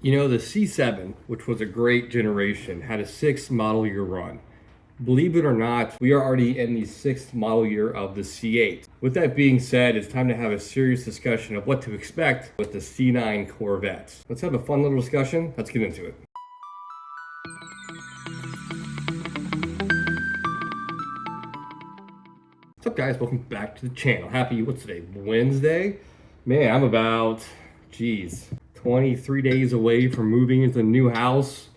You know, the C7, which was a great generation, had a 6th model year run. Believe it or not, we are already in the 6th model year of the C8. With that being said, it's time to have a serious discussion of what to expect with the C9 Corvettes. Let's have a fun little discussion. Let's get into it. What's up, guys? Welcome back to the channel. What's today? Wednesday? Man, I'm about, 23 days away from moving into the new house.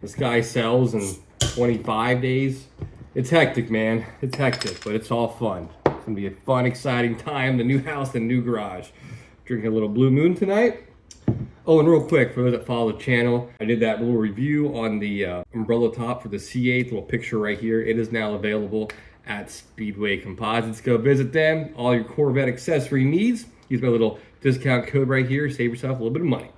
This guy sells in 25 days. It's hectic, man. It's hectic, but it's all fun. It's gonna be a fun, exciting time. The new house, the new garage. Drinking a little Blue Moon tonight. Oh, and real quick, for those that follow the channel, I did that little review on the umbrella top for the C8, little picture right here. It is now available at Speedway Composites. Go visit them. All your Corvette accessory needs. Use my little discount code right here. Save yourself a little bit of money.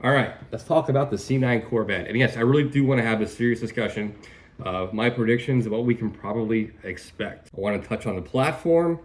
All right, let's talk about the C9 Corvette. And yes, I really do want to have a serious discussion of my predictions of what we can probably expect. I want to touch on the platform,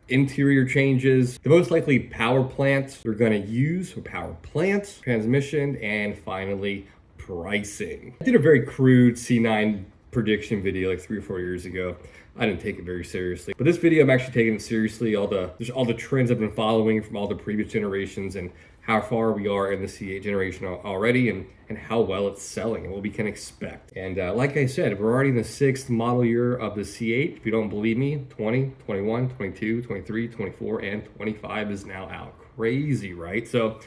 interior changes, the most likely power plants we're going to use, or power plants, transmission, and finally pricing. I did a very crude C9 prediction video like 3 or 4 years ago. I didn't take it very seriously, but this video I'm actually taking it seriously. All the trends I've been following from all the previous generations and how far we are in the C8 generation already, and how well it's selling and what we can expect. And like I said, we're already in the 6th model year of the C8. If you don't believe me, 20, 21, 22, 23, 24, and 25 is now out. Crazy, right? So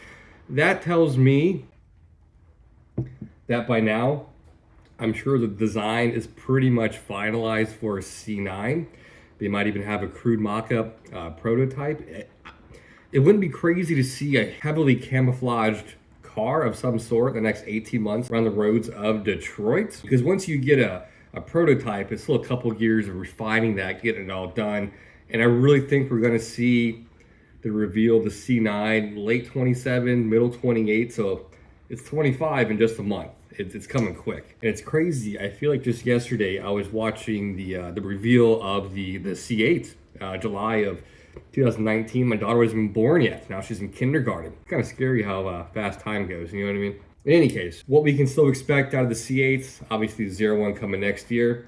that tells me that by now, I'm sure the design is pretty much finalized for a C9. They might even have a crude mock-up prototype. It wouldn't be crazy to see a heavily camouflaged car of some sort the next 18 months around the roads of Detroit. Because once you get a prototype, it's still a couple years of refining that, getting it all done. And I really think we're gonna see the reveal of the C9 late 27, middle 28. So it's 25 in just a month. It's coming quick. And it's crazy. I feel like just yesterday I was watching the reveal of the C8, July of 2019. My daughter wasn't even born yet. Now she's in kindergarten. It's kind of scary how fast time goes, you know what I mean? In any case, what we can still expect out of the C8, obviously the 01 coming next year,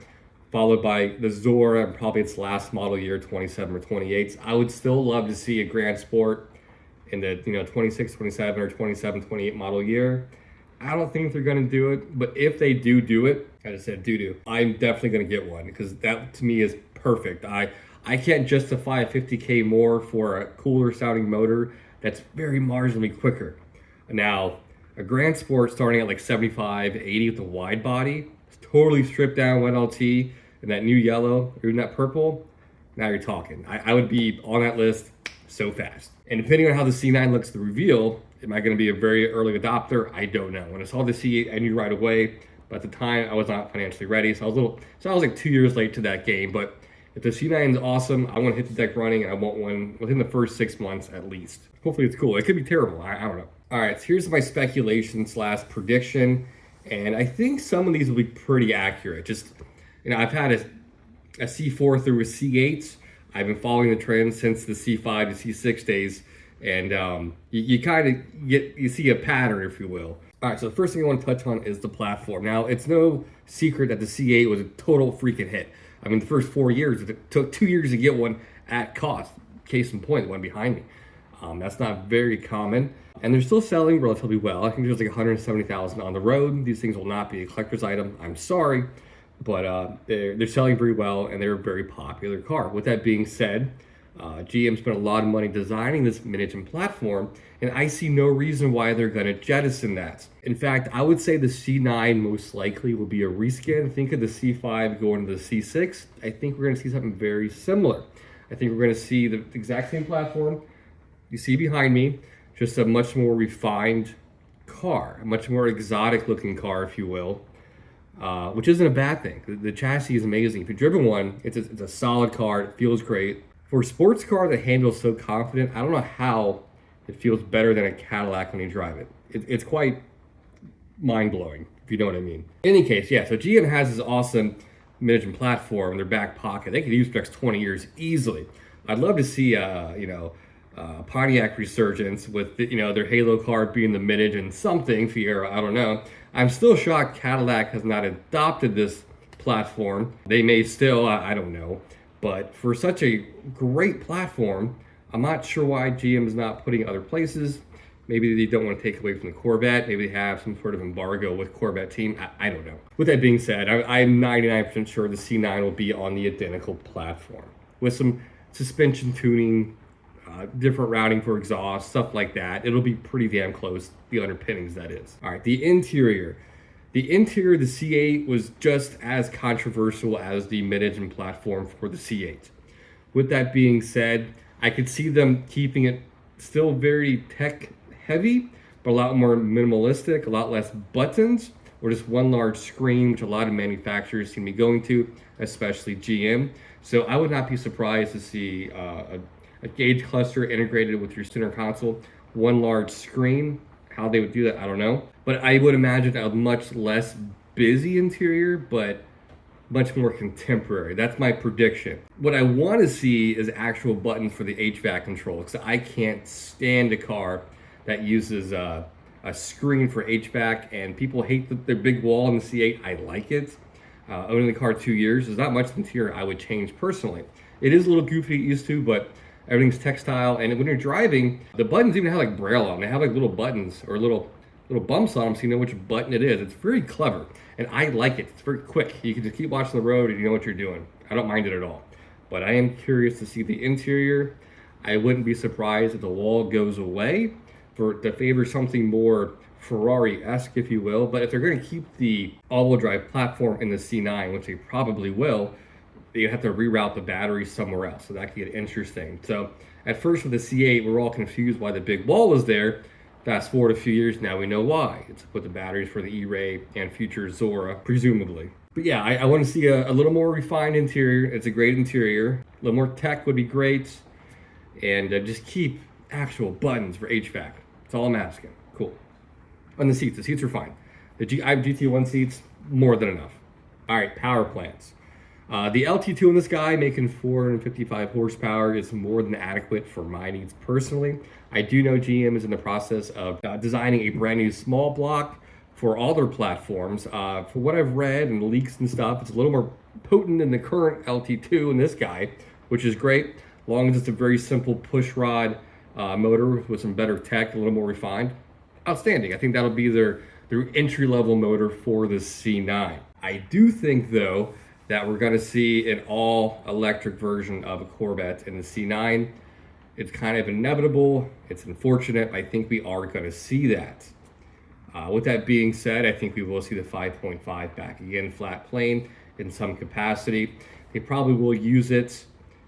followed by the Zora and probably its last model year, 27 or 28. I would still love to see a Grand Sport in the 26, 27 or 27, 28 model year. I don't think they're going to do it, but if they do it, I just said I'm definitely going to get one, because that to me is perfect. I can't justify a 50K more for a cooler sounding motor that's very marginally quicker. Now, a Grand Sport starting at like 75, 80 with a wide body, it's totally stripped down 1LT and that new yellow, or even that purple, now you're talking. I would be on that list so fast. And depending on how the C9 looks at the reveal, am I going to be a very early adopter? I don't know. When I saw the C8, I knew right away, but at the time I was not financially ready, so I was like 2 years late to that game. But if the C9 is awesome, I want to hit the deck running, and I want one within the first 6 months at least. Hopefully it's cool. It could be terrible. I don't know. All right, so here's my speculation / prediction, and I think some of these will be pretty accurate. Just, I've had a C4 through a C8. I've been following the trends since the C5 to C6 days, and you kind of see a pattern, if you will. All right, so the first thing I want to touch on is the platform. Now, it's no secret that the C8 was a total freaking hit. I mean, the first 4 years, it took 2 years to get one at cost. Case in point, the one behind me. That's not very common, and they're still selling relatively well. I think there's like 170,000 on the road. These things will not be a collector's item. I'm sorry, but they're selling very well, and they're a very popular car. With that being said, GM spent a lot of money designing this mid-engine platform, and I see no reason why they're going to jettison that. In fact, I would say the C9 most likely will be a reskin. Think of the C5 going to the C6. I think we're going to see something very similar. I think we're going to see the exact same platform you see behind me, just a much more refined car, a much more exotic looking car, if you will, which isn't a bad thing. The chassis is amazing. If you've driven one, it's a solid car. It feels great. For a sports car that handles so confident, I don't know how it feels better than a Cadillac when you drive it. It's quite mind-blowing, if you know what I mean. In any case, yeah, so GM has this awesome mid-engine platform in their back pocket. They could use for the next 20 years easily. I'd love to see, Pontiac resurgence with their Halo car being the mid-engine something Fiero, I don't know. I'm still shocked Cadillac has not adopted this platform. They may still, I don't know. But for such a great platform, I'm not sure why GM is not putting other places. Maybe they don't want to take away from the Corvette. Maybe they have some sort of embargo with Corvette team. I don't know. With that being said, I'm 99% sure the C9 will be on the identical platform with some suspension tuning, different routing for exhaust, stuff like that. It'll be pretty damn close, the underpinnings that is. All right, the interior. The interior of the C8 was just as controversial as the mid-engine platform for the C8. With that being said, I could see them keeping it still very tech heavy, but a lot more minimalistic, a lot less buttons, or just one large screen, which a lot of manufacturers seem to be going to, especially GM. So I would not be surprised to see a gauge cluster integrated with your center console, one large screen. How they would do that, I don't know. But I would imagine a much less busy interior, but much more contemporary. That's my prediction. What I want to see is actual buttons for the HVAC control, because I can't stand a car that uses a screen for HVAC, and people hate their big wall in the C8. I like it. Owning the car 2 years, there's not much interior I would change personally. It is a little goofy to get used to, but everything's textile, and when you're driving, the buttons even have like braille on them. They have like little buttons or little bumps on them so you know which button it is. It's very clever, and I like it. It's very quick. You can just keep watching the road and you know what you're doing. I don't mind it at all. But I am curious to see the interior. I wouldn't be surprised if the wall goes away to favor something more Ferrari-esque, if you will. But if they're going to keep the all-wheel drive platform in the C9, which they probably will, you have to reroute the battery somewhere else. So that could get interesting. So at first with the C8, we're all confused why the big wall was there. Fast forward a few years, now we know why. It's to put the batteries for the E-Ray and future Zora, presumably. But yeah, I want to see a little more refined interior. It's a great interior. A little more tech would be great. And just keep actual buttons for HVAC. That's all I'm asking. Cool. On the seats are fine. I have GT1 seats, more than enough. All right, power plants. The LT2 in this guy, making 455 horsepower, is more than adequate for my needs personally. I do know GM is in the process of designing a brand new small block for all their platforms. For what I've read and leaks and stuff, it's a little more potent than the current LT2 in this guy, which is great, as long as it's a very simple push rod motor with some better tech, a little more refined. Outstanding. I think that'll be their entry-level motor for the C9. I do think, though, that we're going to see an all-electric version of a Corvette in the C9. It's kind of inevitable. It's unfortunate. I think we are going to see that. With that being said, I think we will see the 5.5 back again, flat plane in some capacity. They probably will use it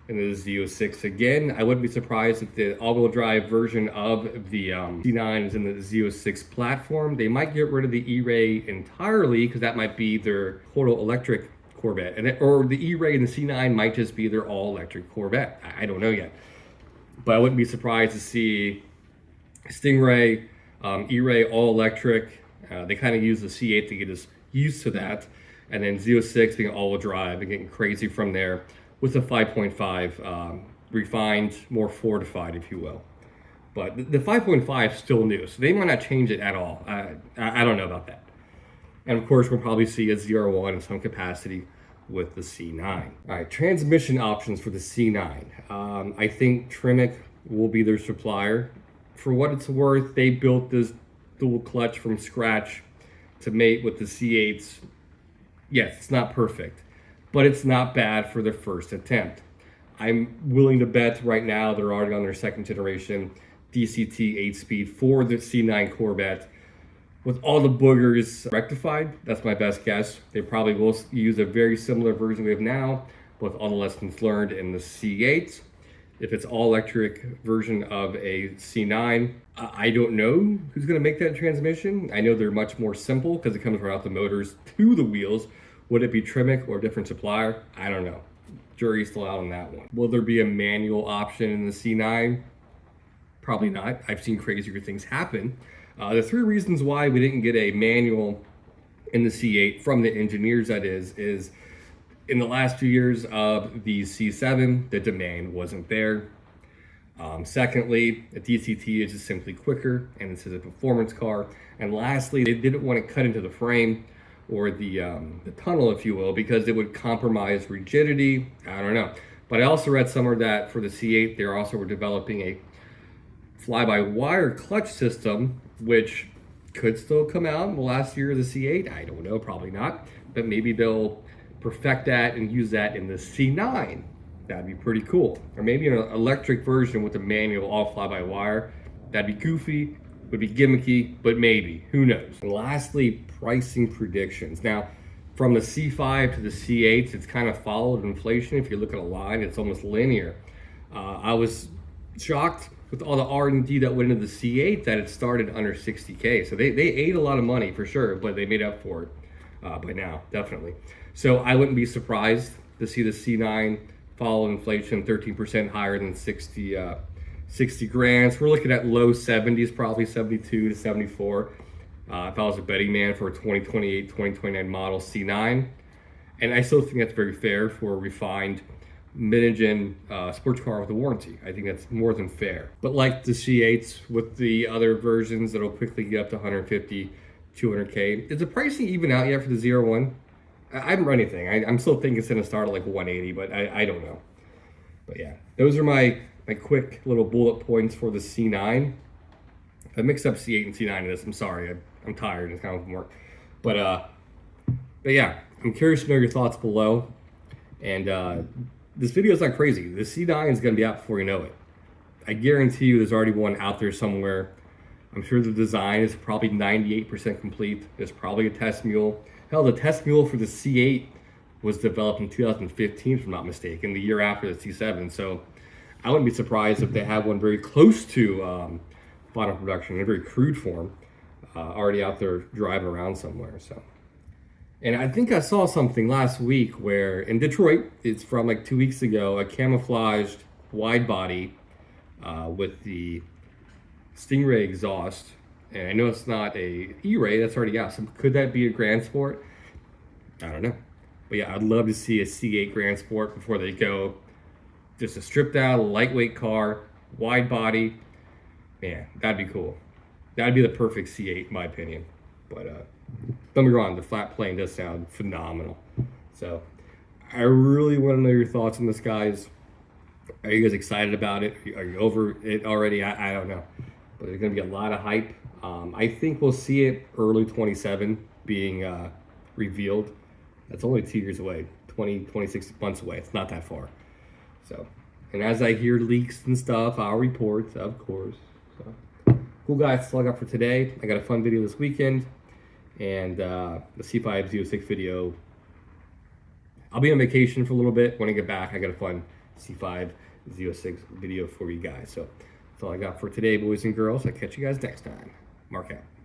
in the Z06 again. I wouldn't be surprised if the all-wheel drive version of the C9 is in the Z06 platform. They might get rid of the E-Ray entirely because that might be their total electric Corvette, or the E-Ray and the C9 might just be their all-electric Corvette. I don't know yet, but I wouldn't be surprised to see Stingray, E-Ray all-electric. They kind of use the C8 to get us used to that, and then Z06 being all-wheel drive and getting crazy from there with the 5.5 refined, more fortified, if you will. But the 5.5 is still new, so they might not change it at all. I don't know about that. And of course, we'll probably see a ZR1 in some capacity with the C9. All right, transmission options for the C9. I think Tremec will be their supplier. For what it's worth, they built this dual clutch from scratch to mate with the C8s. Yes, it's not perfect, but it's not bad for their first attempt. I'm willing to bet right now they're already on their second generation DCT 8-speed for the C9 Corvette. With all the boogers rectified, that's my best guess. They probably will use a very similar version we have now, with all the lessons learned in the C8. If it's all-electric version of a C9, I don't know who's going to make that transmission. I know they're much more simple because it comes right out the motors to the wheels. Would it be Tremec or a different supplier? I don't know. Jury's still out on that one. Will there be a manual option in the C9? Probably not. I've seen crazier things happen. The three reasons why we didn't get a manual in the C8 from the engineers, that is in the last few years of the C7, the demand wasn't there. Secondly, a DCT is just simply quicker, and this is a performance car. And lastly, they didn't want to cut into the frame or the tunnel, if you will, because it would compromise rigidity. I don't know. But I also read somewhere that for the C8, they also were developing a fly-by-wire clutch system, which could still come out in the last year of the C8. I don't know, probably not. But maybe they'll perfect that and use that in the C9. That'd be pretty cool. Or maybe an electric version with a manual all fly-by-wire. That'd be goofy, would be gimmicky, but maybe. Who knows? And lastly, pricing predictions. Now, from the C5 to the C8, it's kind of followed inflation. If you look at a line, it's almost linear. I was shocked with all the R&D that went into the C8 that it started under 60K. So they ate a lot of money for sure, but they made up for it by now, definitely. So I wouldn't be surprised to see the C9 follow inflation 13% higher than 60 grand. So we're looking at low 70s, probably 72 to 74. If I was a betting man for a 2028, 2029 model C9. And I still think that's very fair for a refined mid-engine sports car with a warranty. I think that's more than fair. But like the C8s with the other versions that'll quickly get up to 150, 200K, is the pricing even out yet for the 01? I haven't run anything. I'm still thinking it's going to start at like 180, but I don't know. But yeah, those are my quick little bullet points for the C9. I mixed up C8 and C9 in this. I'm sorry. I'm tired. It's kind of work. But yeah, I'm curious to know your thoughts below. And this video is not crazy. The C9 is going to be out before you know it. I guarantee you there's already one out there somewhere. I'm sure the design is probably 98% complete. There's probably a test mule. Hell, the test mule for the C8 was developed in 2015, if I'm not mistaken, the year after the C7. So I wouldn't be surprised if they have one very close to final production in a very crude form, already out there driving around somewhere. So, and I think I saw something last week where in Detroit, it's from like 2 weeks ago, a camouflaged wide body with the Stingray exhaust. And I know it's not a E-Ray, that's already out. So could that be a Grand Sport? I don't know. But yeah, I'd love to see a C8 Grand Sport before they go. Just a stripped out, lightweight car, wide body. Man, that'd be cool. That'd be the perfect C8 in my opinion. But don't be wrong, the flat plane does sound phenomenal. So I really want to know your thoughts on this, guys. Are you guys excited about it? Are you over it already? I don't know. But there's going to be a lot of hype. I think we'll see it early 27 being revealed. That's only 2 years away, 26 months away. It's not that far. So, and as I hear leaks and stuff, I'll report, of course. So, cool guys, that's all I got for today. I got a fun video this weekend. And the C5 Z06 video, I'll be on vacation for a little bit. When I get back, I got a fun C5 Z06 video for you guys. So that's all I got for today, boys and girls. I'll catch you guys next time. Mark out.